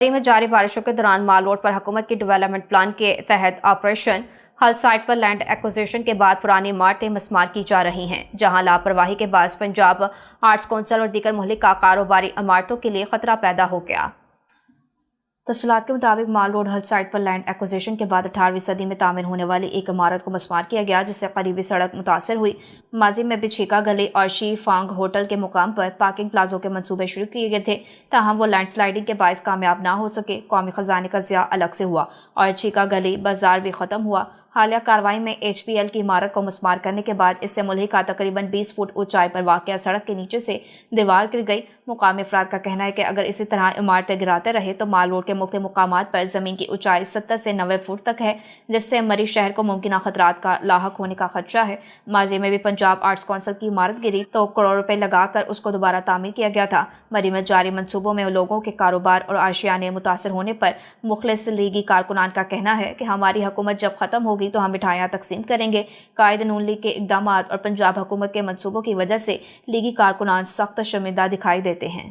में जारी बारिशों के दौरान माल रोड पर हुकूमत की डेवलपमेंट प्लान के तहत ऑपरेशन हल साइट पर लैंड एक्विजिशन के बाद पुरानी इमारतें मस्मार की जा रही हैं, जहां लापरवाही के बाद पंजाब आर्ट्स कौंसिल और दीगर मुहल्लिका कारोबारी इमारतों के लिए खतरा पैदा हो गया। तफसीलात के मुताबिक माल रोड हल साइट पर लैंड एक्विजिशन के बाद 18वीं सदी में तामीर होने वाली एक इमारत को मस्मार किया गया, जिससे करीबी सड़क मुतासर हुई। माजी में बिछीका गली और शी फांग होटल के मुकाम पर पार्किंग प्लाजों के मंसूबे शुरू किए गए थे, ताहम वो लैंड स्लाइडिंग के बायस कामयाब ना हो सके। कौमी खजाने का ज़िया अलग से हुआ और छीका गली बाजार भी ख़त्म हुआ। हालिया कार्रवाई में HPL की इमारत को मस्मार करने के बाद इससे मुल्हिका तकरीबन 20 फुट ऊंचाई पर वाक़या सड़क के नीचे से दीवार गिर गई। मुकामी अफराद का कहना है कि अगर इसी तरह इमारतें गिराते रहे तो माल रोड के मुख्तलिफ मुकामात पर ज़मीन की ऊंचाई 70 से 90 फुट तक है, जिससे मरी शहर को मुमकिन खतरात का लाहक होने का खदशा है। माजी में भी पंजाब आर्ट्स कौंसिल की इमारत गिरी तो करोड़ रुपए लगाकर उसको दोबारा तामीर किया गया था। मरी में जारी मनसूबों में लोगों के कारोबार और आशियाने मुतासर होने पर मुखलिस लीगी कारकुनान का कहना है कि हमारी हुकूमत जब ख़त्म होगी तो हम मिठाइयाँ तकसीम करेंगे। कायद नून लीग के इक़दामात और पंजाब हुकूमत के मनसूबों की वजह से लीगी कारकुनान सख्त शर्मिंदा दिखाई देते हैं।